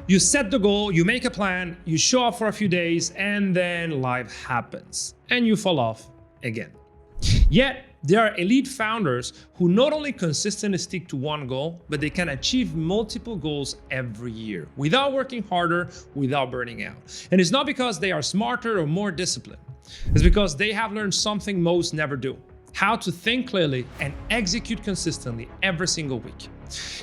You set the goal, you make a plan, you show up for a few days, and then life happens and you fall off again. Yet, there are elite founders who not only consistently stick to one goal, but they can achieve multiple goals every year without working harder, without burning out. And it's not because they are smarter or more disciplined. It's because they have learned something most never do: how to think clearly and execute consistently every single week,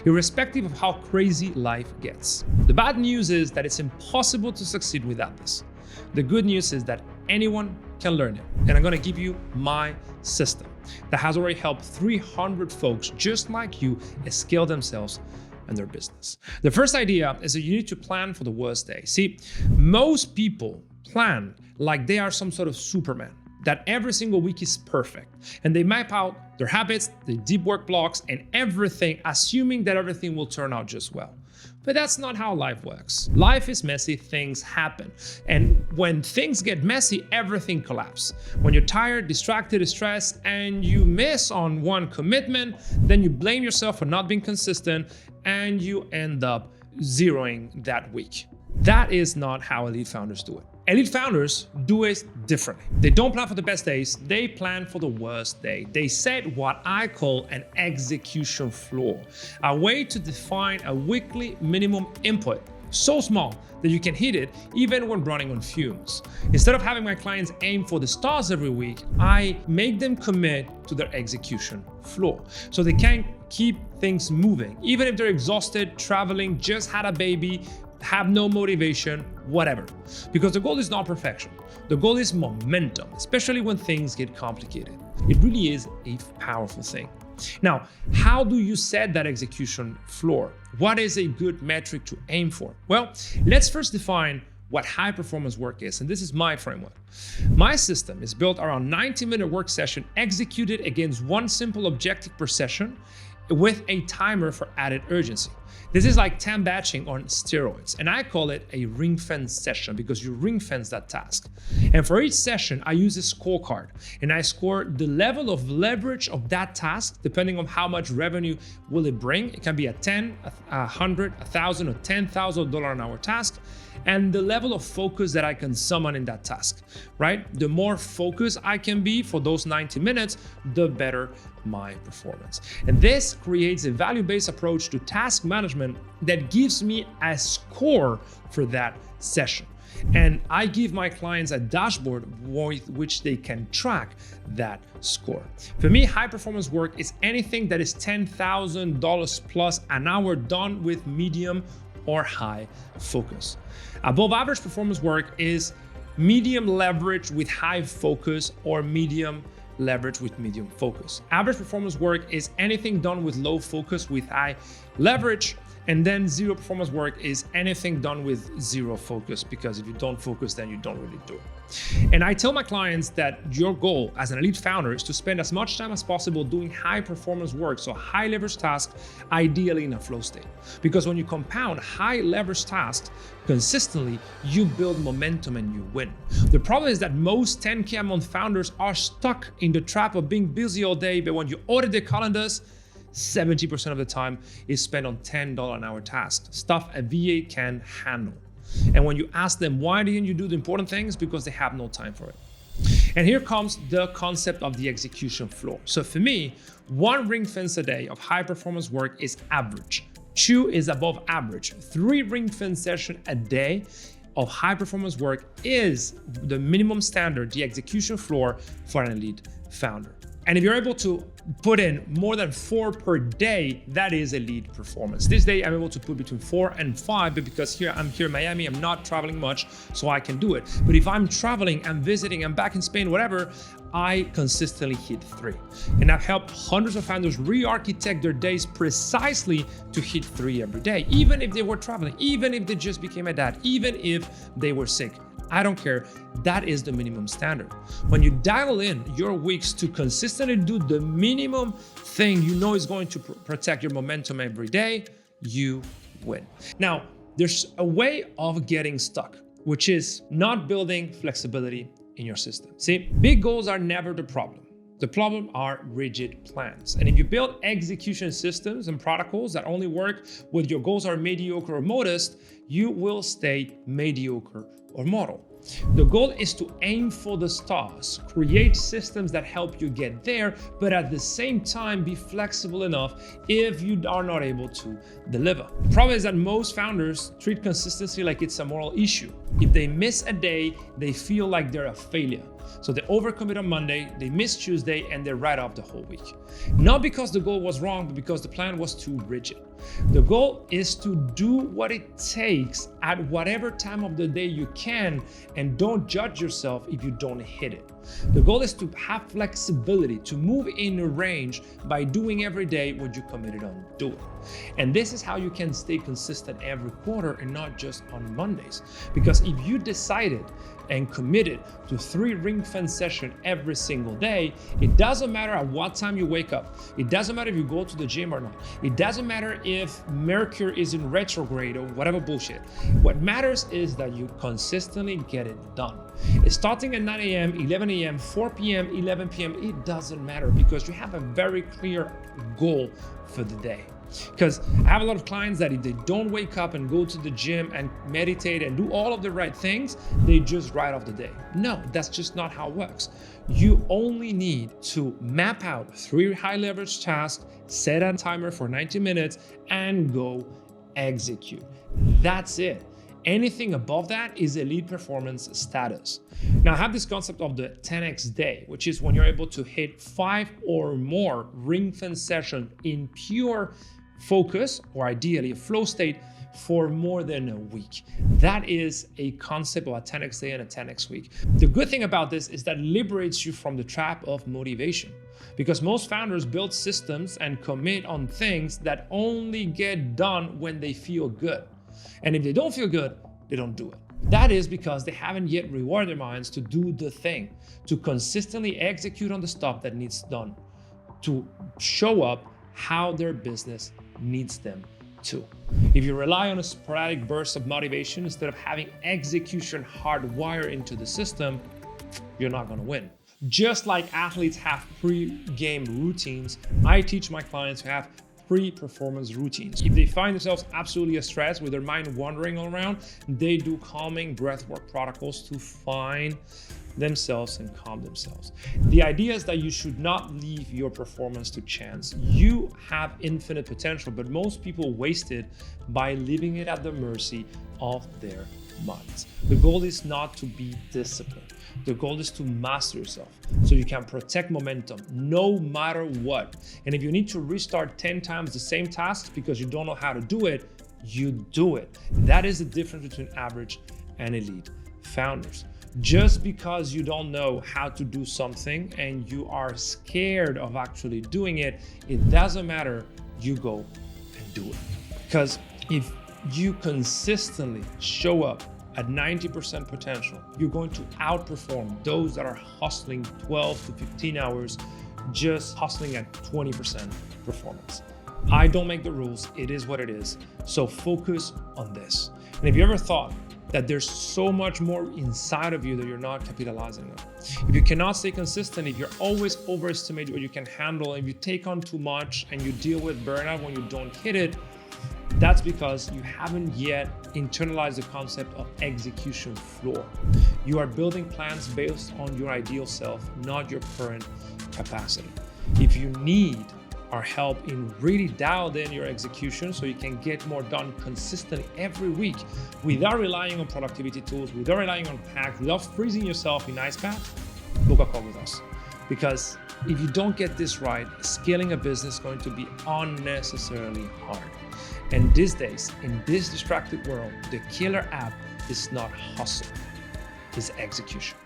irrespective of how crazy life gets. The bad news is that it's impossible to succeed without this. The good news is that anyone can learn it. And I'm gonna give you my system that has already helped 300 folks just like you scale themselves and their business. The first idea is that you need to plan for the worst day. See, most people plan like they are some sort of Superman, that every single week is perfect. And they map out their habits, the deep work blocks, and everything, assuming that everything will turn out just well. But that's not how life works. Life is messy, things happen. And when things get messy, everything collapses. When you're tired, distracted, stressed, and you miss on one commitment, then you blame yourself for not being consistent, and you end up zeroing that week. That is not how elite founders do it. Elite founders do it differently. They don't plan for the best days, they plan for the worst day. They set what I call an execution floor, a way to define a weekly minimum input so small that you can hit it even when running on fumes. Instead of having my clients aim for the stars every week, I make them commit to their execution floor so they can keep things moving, even if they're exhausted, traveling, just had a baby, have no motivation, whatever. Because the goal is not perfection. The goal is momentum, especially when things get complicated. It really is a powerful thing. Now, how do you set that execution floor? What is a good metric to aim for? Well, let's first define what high performance work is, and this is my framework. My system is built around 90-minute work session executed against one simple objective per session with a timer for added urgency. This is like time batching on steroids, and I call it a ring fence session because you ring fence that task. And for each session, I use a scorecard, and I score the level of leverage of that task depending on how much revenue will it bring. It can be a 10, 100, 1,000, or $10,000 an hour task, and the level of focus that I can summon in that task, right? The more focused I can be for those 90 minutes, the better my performance. And this creates a value-based approach to task management that gives me a score for that session. And I give my clients a dashboard with which they can track that score. For me, high performance work is anything that is $10,000 plus an hour done with medium or high focus. Above average performance work is medium leverage with high focus or medium leverage with medium focus. Average performance work is anything done with low focus with high leverage, and then zero performance work is anything done with zero focus, because if you don't focus, then you don't really do it. And I tell my clients that your goal as an elite founder is to spend as much time as possible doing high performance work, so high leverage tasks, ideally in a flow state. Because when you compound high leverage tasks consistently, you build momentum and you win. The problem is that most 10K a month founders are stuck in the trap of being busy all day, but when you audit their calendars, 70% of the time is spent on $10 an hour tasks, stuff a VA can handle. And when you ask them, why didn't you do the important things? Because they have no time for it. And here comes the concept of the execution floor. So for me, one ring fence a day of high performance work is average. 2 is above average. 3 ring fence sessions a day of high performance work is the minimum standard, the execution floor for an elite founder. And if you're able to put in more than 4 per day, that is elite performance. This day I'm able to put between 4 and 5, but because I'm here in Miami, I'm not traveling much, so I can do it. But if I'm traveling, I'm visiting, I'm back in Spain, whatever, I consistently hit 3. And I've helped hundreds of founders re-architect their days precisely to hit 3 every day, even if they were traveling, even if they just became a dad, even if they were sick. I don't care. That is the minimum standard. When you dial in your weeks to consistently do the minimum thing you know is going to protect your momentum every day, you win. Now, there's a way of getting stuck, which is not building flexibility in your system. See, big goals are never the problem. The problem are rigid plans. And if you build execution systems and protocols that only work when your goals are mediocre or modest, you will stay mediocre or model. The goal is to aim for the stars, create systems that help you get there, but at the same time be flexible enough if you are not able to deliver. The problem is that most founders treat consistency like it's a moral issue. If they miss a day, they feel like they're a failure. So they overcommit on Monday, they miss Tuesday, and they write off the whole week. Not because the goal was wrong, but because the plan was too rigid. The goal is to do what it takes at whatever time of the day you can, and don't judge yourself if you don't hit it. The goal is to have flexibility, to move in a range by doing every day what you committed on doing. And this is how you can stay consistent every quarter and not just on Mondays. Because if you decided and committed to 3 ring fence sessions every single day, it doesn't matter at what time you wake up. It doesn't matter if you go to the gym or not. It doesn't matter if Mercury is in retrograde or whatever bullshit. What matters is that you consistently get it done. It's starting at 9 a.m., 11 a.m., 4 p.m., 11 p.m. It doesn't matter because you have a very clear goal for the day. Because I have a lot of clients that if they don't wake up and go to the gym and meditate and do all of the right things, they just write off the day. No, that's just not how it works. You only need to map out 3 high leverage tasks, set a timer for 90 minutes, and go execute. That's it. Anything above that is elite performance status. Now, I have this concept of the 10x day, which is when you're able to hit 5 or more ring fence sessions in pure focus, or ideally a flow state, for more than a week. That is a concept of a 10x day and a 10x week. The good thing about this is that it liberates you from the trap of motivation, because most founders build systems and commit on things that only get done when they feel good. And if they don't feel good, they don't do it. That is because they haven't yet rewarded their minds to do the thing, to consistently execute on the stuff that needs done, to show up how their business needs them to. If you rely on a sporadic burst of motivation instead of having execution hardwired into the system, you're not going to win. Just like athletes have pre-game routines, I teach my clients to have pre-performance routines. If they find themselves absolutely stressed with their mind wandering all around, they do calming breathwork protocols to find themselves and calm themselves. The idea is that you should not leave your performance to chance. You have infinite potential, but most people waste it by leaving it at the mercy of their minds. The goal is not to be disciplined. The goal is to master yourself so you can protect momentum no matter what. And if you need to restart 10 times the same task because you don't know how to do it, you do it. That is the difference between average and elite founders. Just because you don't know how to do something and you are scared of actually doing it, it doesn't matter. You go and do it. Because if you consistently show up at 90% potential, you're going to outperform those that are hustling 12 to 15 hours, just hustling at 20% performance. I don't make the rules. It is what it is. So focus on this. And if you ever thought that there's so much more inside of you that you're not capitalizing on, if you cannot stay consistent, if you're always overestimate what you can handle, if you take on too much and you deal with burnout when you don't hit it, that's because you haven't yet internalized the concept of execution floor. You are building plans based on your ideal self, not your current capacity. If you need our help in really dialed in your execution so you can get more done consistently every week without relying on productivity tools, without relying on hacks, without freezing yourself in ice bath, book a call with us. Because if you don't get this right, scaling a business is going to be unnecessarily hard. And these days, in this distracted world, the killer app is not hustle, it's execution.